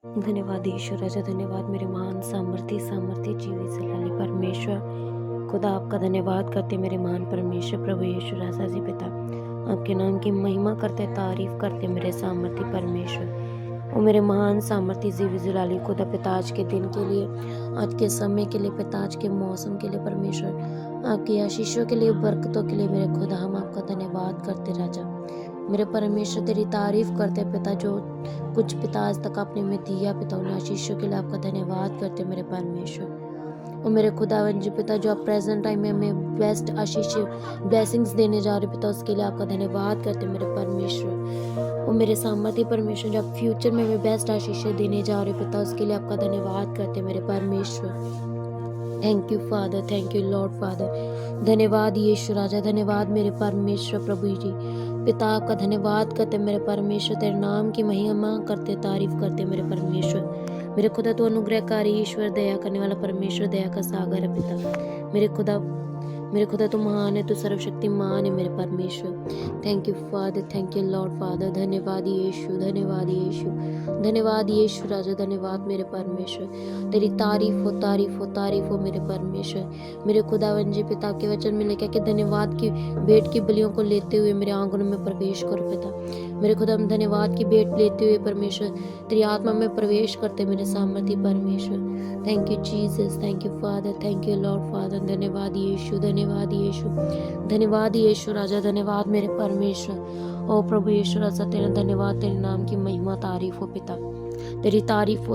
धन्यवाद ईश्वर राजा, धन्यवाद मेरे महान सामर्थ्य जीवी जलाली परमेश्वर। खुदा आपका धन्यवाद करते मेरे महान परमेश्वर प्रभु यीशु राजा जी पिता। आपके नाम की महिमा करते, तारीफ करते मेरे सामर्थ्य परमेश्वर। ओ मेरे महान सामर्थ्य जीवी जलाली खुदा पिता, आज के दिन के लिए, आज के समय के लिए पिता, आज के मौसम के लिए परमेश्वर, आपकी आशीषों के लिए, बरकतों के लिए मेरे खुदा हम आपका धन्यवाद करते राजा। मेरे परमेश्वर तेरी तारीफ करते पिता, जो कुछ पिता आज तक आपने में दिया पिता, उन आशीषों के लिए आपका धन्यवाद करते मेरे परमेश्वर। और मेरे खुदावन जी पिता, जो आप प्रेजेंट टाइम में हमें बेस्ट आशीष ब्लेसिंग्स देने जा रहे पिता, उसके लिए आपका धन्यवाद करते मेरे परमेश्वर। और मेरे सामर्थ्य परमेश्वर, जो आप फ्यूचर में हमें बेस्ट आशीष देने जा रहे पिता, उसके लिए आपका धन्यवाद करते मेरे परमेश्वर। Thank you father, thank you lord father. धन्यवाद यीशु राजा, धन्यवाद मेरे परमेश्वर प्रभु जी पिता, आपका धन्यवाद करते मेरे परमेश्वर। तेरे नाम की महिमा करते, तारीफ करते मेरे परमेश्वर। मेरे खुदा तो अनुग्रहकारी ईश्वर, दया करने वाला परमेश्वर, दया का सागर है पिता। मेरे खुदा तो महान है, तो सर्वशक्तिमान है मेरे परमेश्वर। Thank you father, thank you lord father. धन्यवाद यीशु, धन्यवाद यीशु, धन्यवाद यीशु राजा, धन्यवाद मेरे परमेश्वर। तेरी तारीफ हो, तारीफ हो, तारीफ हो मेरे परमेश्वर। मेरे खुदावन जी पिता, के वचन में लिखा कि धन्यवाद की भेंट की बलियों को लेते हुए मेरे आंगनों में प्रवेश करो पिता। मेरे खुदा, हम धन्यवाद की भेंट लेते हुए परमेश्वर तेरी आत्मा में प्रवेश करते मेरे सामर्थ्य परमेश्वर। Thank you Jesus, thank you father, thank you lord father. धन्यवाद यीशु, धन्यवाद यीशु, धन्यवाद यीशु राजा, धन्यवाद मेरे परमेश्वर। ओ प्रभु यीशु राजा, तेरा धन्यवाद, तेरे नाम की महिमा तारीफ हो पिता। तेरी तारीफ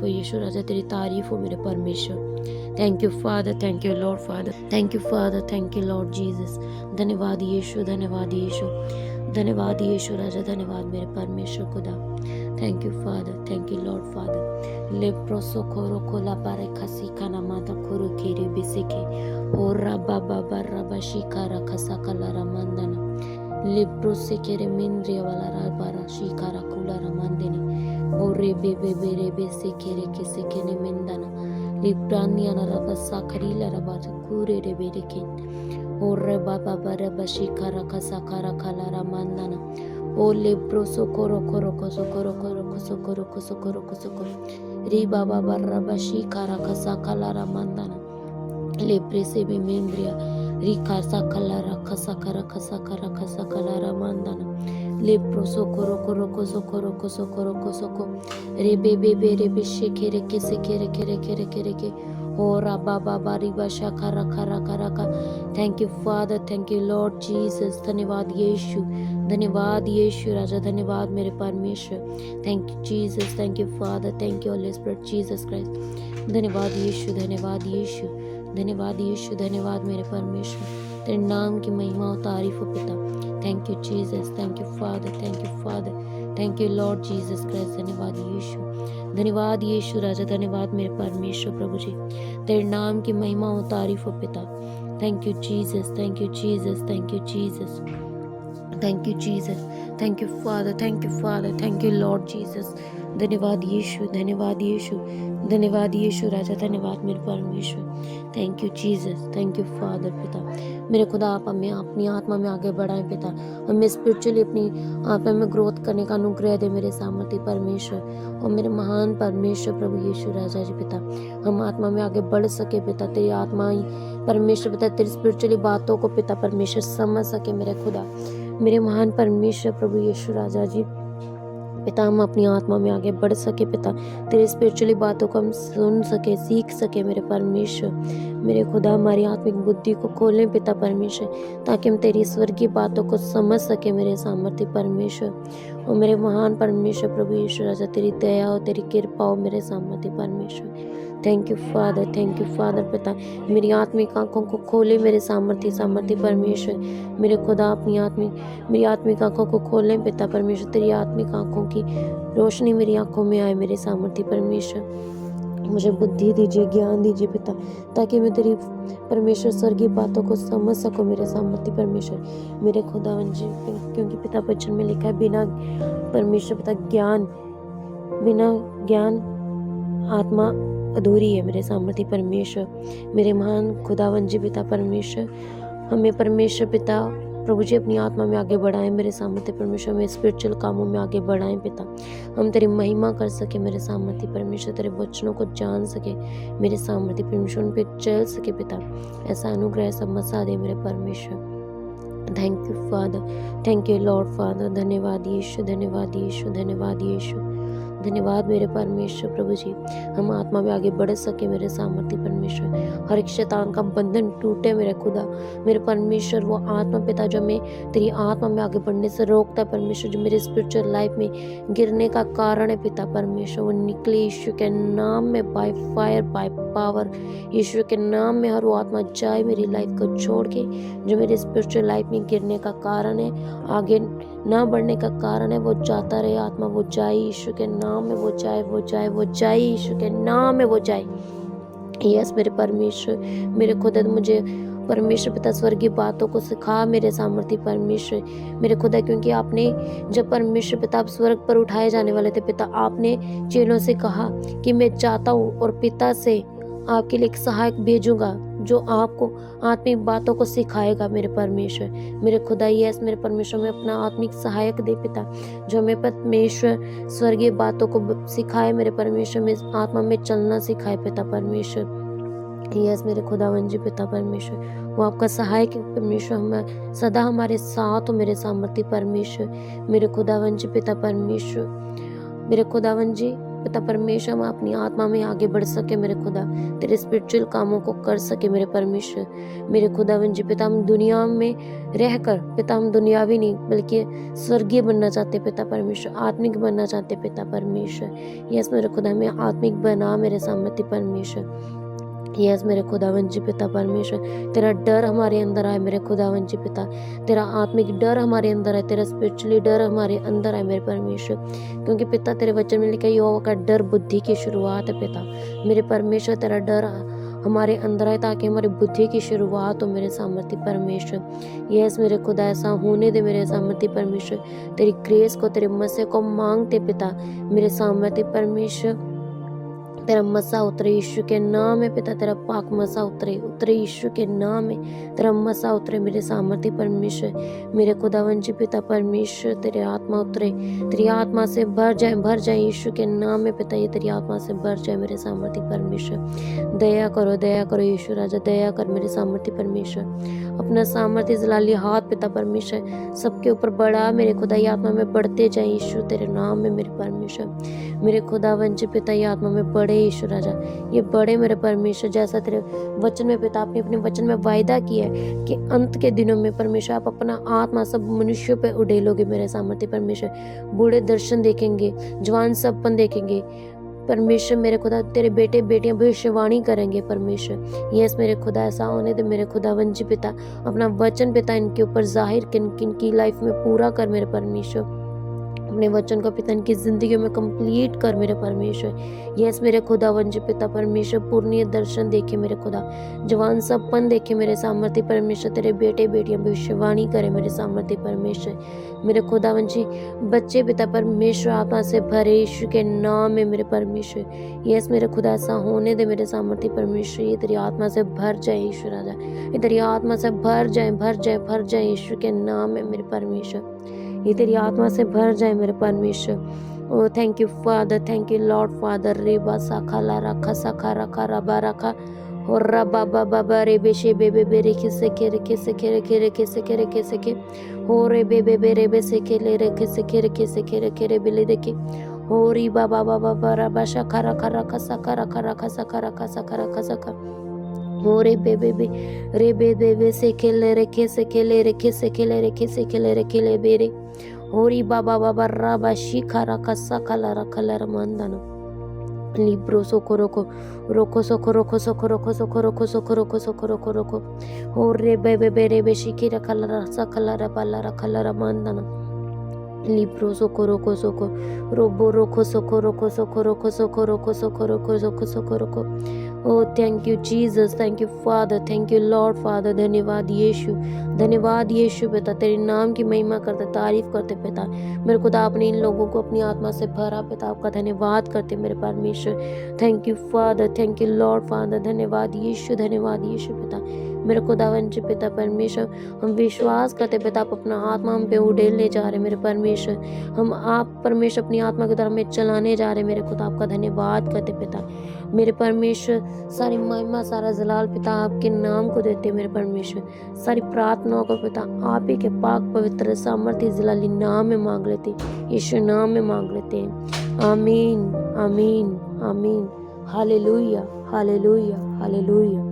हो यीशु राजा, तेरी तारीफ हो मेरे परमेश्वर। Thank you father, thank you lord father, thank you father, thank you Lord Jesus. धन्यवाद यीशु, धन्यवाद यीशु, धन्यवाद यीशु राजा, धन्यवाद मेरे परमेश्वर खुदा। Thank you father, thank you lord father. Lapro Socorro Cola पारे खसी खाना माता खुरु खीरी बिसिके ओ रबा बाबा रबा शिकारा खसा कला रमंदना लेप्रो से केरे मिंद्रिया वाला राबारा शिकारा कुला रमंदने ओ रे बे से केरे किसे केने मिंदना लिप्रानिया ना रबा साखरीला रबा कुरे रे बेरेके ओ रे बाबा रबा शिकारा खसा करा कला रमंदना ओ लेप्रो सोकोरो कोरो कोसो कोरो कोरो कोसो कोरो कोसो कोरो कोसो कोरो री बाबा बर्रबा शिकारा खसा कलारा मंदना लेप्रे से भी मेंद्रिया री खासा कलारा खसा करा खसा कलारा मंदना लेप्रो सोकोरो कोरो कोसो कोरो कोसो कोरो कोसो को रे बे रे शेखेरे केसे केरे केरे केरे केरे के ओ रबा बाबा रिबा शाखा रखा रखा रखा। Thank you father, thank you Lord Jesus. धन्यवाद यीशु, धन्यवाद यीशु राजा, धन्यवाद मेरे परमेश्वर। Thank you Jesus, thank you father, thank you Holi spirit Jesus Christ. धन्यवाद यीशु, धन्यवाद यीशु, धन्यवाद यीशु, धन्यवाद मेरे परमेश्वर। तेरे नाम की महिमा और तारीफ हो पिता। Thank you Jesus, thank you father, thank you father, thank you Lord Jesus Christ. धन्यवाद यीशु, धन्यवाद यीशु राजा, धन्यवाद मेरे परमेश्वर प्रभु जी। तेरे नाम की महिमा और तारीफ हो पिता। Thank you Jesus, thank you Jesus, thank you Jesus, thank you Jesus, thank you father, thank you father, thank you Lord Jesus. धन्यवाद यीशु, धन्यवाद यीशु, धन्यवाद यीशु राजा, धन्यवाद मेरे परमेश्वर। Thank you Jesus, thank you father पिता। मेरे खुदा, आप हमें अपनी आत्मा में आगे बढ़ाएं पिता। हमें स्पिरिचुअली अपनी आत्मा में ग्रोथ करने का अनुग्रह दे मेरे सामर्थ्य परमेश्वर और मेरे महान परमेश्वर प्रभु यीशु राजा जी पिता। हम आत्मा में आगे बढ़ सके पिता, तेरी आत्मा ही परमेश्वर पिता, तेरी स्पिरिचुअली बातों को पिता परमेश्वर समझ सके मेरे खुदा, मेरे महान परमेश्वर प्रभु यीशु राजा जी पिता। हम अपनी आत्मा में आगे बढ़ सके पिता, तेरे स्पिरिचुअली बातों को हम सुन सके, सीख सके मेरे परमेश्वर, मेरे खुदा। हमारी आत्मिक बुद्धि को खोलें पिता परमेश्वर, ताकि हम तेरी स्वर्गीय बातों को समझ सके मेरे सामर्थ्य परमेश्वर और मेरे महान परमेश्वर प्रभु यीशु राजा। तेरी दया हो, तेरी कृपा हो मेरे सामर्थ्य परमेश्वर। Thank you father, thank you father पिता। मेरी आत्मिक आंखों को खोले मेरे सामर्थ्य परमेश्वर, मेरे खुदा। मेरी आत्मिक आंखों को खोलें पिता परमेश्वर, तेरी आत्मिक आंखों की रोशनी मेरी आंखों में आए मेरे सामर्थ्य परमेश्वर। मुझे बुद्धि दीजिए, ज्ञान दीजिए पिता, ताकि मैं तेरी परमेश्वर स्वर्गीय बातों को समझ सकूं मेरे सामर्थ्य परमेश्वर, मेरे खुदावन जी। क्योंकि पिता वचन में लिखा है, बिना परमेश्वर पिता बिना ज्ञान आत्मा अधूरी है मेरे सामर्थ्य परमेश्वर, मेरे महान खुदावन जी पिता परमेश्वर। हमें परमेश्वर पिता प्रभु जी अपनी आत्मा में आगे बढ़ाएं मेरे सामर्थ्य परमेश्वर, में स्पिरिचुअल कामों में आगे बढ़ाएं पिता। हम तेरी महिमा कर सके मेरे सामर्थ्य परमेश्वर, तेरे वचनों को जान सके मेरे सामर्थ्य परमेश्वर, उन पे चल सके पिता। ऐसा अनुग्रह सब मसा दे मेरे परमेश्वर। Thank you father, thank you lord father. धन्यवाद यीशु, धन्यवाद यीशु, धन्यवाद यीशु, धन्यवाद मेरे परमेश्वर। प्रभु जी हम आत्मा में आगे बढ़ सके मेरे सामर्थ्य परमेश्वर, हर एक शैतान का बंधन टूटे मेरे खुदा मेरे परमेश्वर। वो आत्मा पिता जो हमें तेरी आत्मा में आगे बढ़ने से रोकता है परमेश्वर, जो मेरे स्पिरिचुअल लाइफ में गिरने का कारण है पिता परमेश्वर, वो निकले यीशु के नाम में, बाय फायर बाय पावर यीशु के नाम में। हर वो आत्मा जाए मेरी लाइफ को छोड़ के, जो मेरे स्पिरिचुअल लाइफ में गिरने का कारण है, आगे ना बढ़ने का कारण है, वो जाता रहे आत्मा, वो जाए यीशु के नाम में, वो जाए वो जाए वो जाए यीशु के नाम में, वो जाए। यस मेरे परमेश्वर, मेरे खुदा मुझे परमेश्वर पिता स्वर्गीय बातों को सिखा मेरे सामर्थ्य परमेश्वर, मेरे खुदा, क्योंकि आपने जब परमेश्वर पिता आप स्वर्ग पर उठाए जाने वाले थे पिता, आपने चेलों से कहा कि मैं चाहता हूँ और पिता से आपके लिए एक सहायक भेजूंगा जो आपको आत्मिक बातों को सिखाएगा मेरे परमेश्वर, मेरे खुदा। यस मेरे परमेश्वर में अपना आत्मिक सहायक दे पिता, जो हमें परमेश्वर स्वर्गीय बातों को सिखाए मेरे परमेश्वर, में आत्मा में चलना सिखाए पिता परमेश्वर। यस मेरे खुदावन जी पिता परमेश्वर, वो आपका सहायक परमेश्वर, हम सदा हमारे साथ हो मेरे सामर्थ्य परमेश्वर, मेरे खुदावन जी पिता परमेश्वर, मेरे खुदावन जी पिता परमेश्वर। हम अपनी आत्मा में आगे बढ़ सके मेरे खुदा, तेरे स्पिरिचुअल कामों को कर सके मेरे परमेश्वर, मेरे खुदावन जी पिता। हम दुनिया में रहकर पिता, हम दुनियावी नहीं बल्कि स्वर्गीय बनना चाहते पिता परमेश्वर, आत्मिक बनना चाहते पिता परमेश्वर। यस मेरे खुदा में आत्मिक बना मेरे सामर्थ्य परमेश्वर। यस मेरे खुदावन जी पिता परमेश्वर, तेरा डर हमारे अंदर आए मेरे खुदावन जी पिता, तेरा आत्मिक डर हमारे अंदर है, तेरा स्पिरिचुअली डर हमारे अंदर है मेरे परमेश्वर, क्योंकि पिता तेरे वचन में लिखा यहोवा का डर बुद्धि की शुरुआत है पिता, मेरे परमेश्वर। तेरा डर हमारे अंदर आए ताकि हमारी बुद्धि की शुरुआत हो मेरे सामर्थ्य परमेश्वर। यस मेरे खुदा ऐसा होने दे मेरे सामर्थ्य परमेश्वर, तेरी ग्रेस को, तेरे मसे को मांगते पिता मेरे सामर्थ्य परमेश्वर। तेरा मसा उतरे यीशु के नाम में पिता, तेरा पाक मसा उतरे उतरे यीशु के नाम में, तेरा मसा उतरे मेरे सामर्थ्य परमेश्वर, मेरे खुदावन जी पिता परमेश्वर। तेरे आत्मा उतरे, तेरी आत्मा से भर जाए यीशु के नाम में पिता, ये तेरी आत्मा से भर जाए मेरे सामर्थ्य परमेश्वर। दया करो यीशु राजा, दया कर मेरे सामर्थ्य परमेश्वर, अपना सामर्थ्य जलाली हाथ पिता परमेश्वर सबके ऊपर बढ़ा मेरे खुदा, ये आत्मा में बढ़ते जाए यीशु तेरे नाम में मेरे परमेश्वर, मेरे खुदावन जी पिता। ये आत्मा में बढ़े यीशु राजा, ये बड़े मेरे परमेश्वर, जैसा तेरे वचन में पिता, आपने अपने वचन में वायदा किया है कि अंत के दिनों में परमेश्वर आप अपना आत्मा सब मनुष्यों पे उड़ेलोगे मेरे सामर्थ्य परमेश्वर। बूढ़े दर्शन देखेंगे, जवान सपन देखेंगे परमेश्वर, मेरे खुदा। तेरे बेटे बेटियां भविष्यवाणी करेंगे परमेश्वर। यस मेरे खुदा ऐसा होने दे मेरे खुदावन जी पिता, अपना वचन पिता इनके ऊपर जाहिर किन किन की लाइफ में पूरा कर मेरे परमेश्वर, अपने वचन को पिता इनकी जिंदगी में कंप्लीट कर मेरे परमेश्वर। यस मेरे खुदावन जी पिता परमेश्वर, पूर्णीय दर्शन देखे मेरे खुदा, जवान सपन देखे मेरे सामर्थ्य परमेश्वर। तेरे बेटे बेटियां भविष्यवाणी करे मेरे सामर्थ्य परमेश्वर, मेरे खुदावन जी। बच्चे पिता परमेश्वर आत्मा से भरे यीशु के नाम में मेरे परमेश्वर। यस मेरे खुदा ऐसा होने दे मेरे सामर्थ्य परमेश्वर, ये तेरी आत्मा से भर जाए यीशु राजा, ये तेरी आत्मा से भर जाए यीशु के नाम में मेरे परमेश्वर, ये तेरी आत्मा से भर जाए मेरे परमेश्वर। ओ thank you father, thank you lord father. रेबा साखा ला रखा साखा रखा रबा रखा और रबा बाबा बा रे बेशे बेबे बे रे खिसे के रे खिसे के रे के रे खिसे के रे खिसे के हो रे बेबे बे रे बेसे के ले रे खिसे के रे खिसे के रे के रे बिले रे के हो री बाबा बाबा बा रबा साखा रखा रखा साखा रखा रखा साखा रखा साखा रखा साखा हो रे बेबे बे रे बेबे से खेले रे खिसे के ले रे खिसे के ले रे खिसे के ले रे के ले बेरे होरी बाबा बाबा राबा शिखा रखा सकला रखला रमंदन लिब्रो सोको रोको रोको सोको रोको सोको रोको सोको रोको सोको रोको सोको रोको रोको हो रे बेबे बेरे बेशिकी रखला सकला रबाला रखला रमंदन लिब्रो सोको रोको सोको रोबो रोको सोको रोको सोको रोको सोको रोको सोको रोको सोको सोको रोको। ओ thank you Jesus, thank you father, thank you lord father. धन्यवाद यीशु पिता, तेरे नाम की महिमा करते, तारीफ करते पिता। मेरे खुदा आपने इन लोगों को अपनी आत्मा से भरा पिता, आपका धन्यवाद करते मेरे परमेश्वर। Thank you father, thank you lord father. धन्यवाद यीशु पिता, मेरे खुदावन जी पिता परमेश्वर, हम विश्वास करते पिता, आप अपना आत्मा हम पे उड़ेलने जा रहे मेरे परमेश्वर। हम आप परमेश्वर अपनी आत्मा की तरफ में चलाने जा रहे मेरे खुदा, आपका धन्यवाद करते पिता मेरे परमेश्वर। सारी महिमा सारा जलाल पिता आपके नाम को देते मेरे परमेश्वर। सारी प्रार्थनाओं को पिता आप ही के पाक पवित्र सामर्थ्य जलाली नाम में मांग लेते, यीशु नाम में मांग लेते हैं। आमीन आमीन आमीन। Hallelujah hallelujah hallelujah.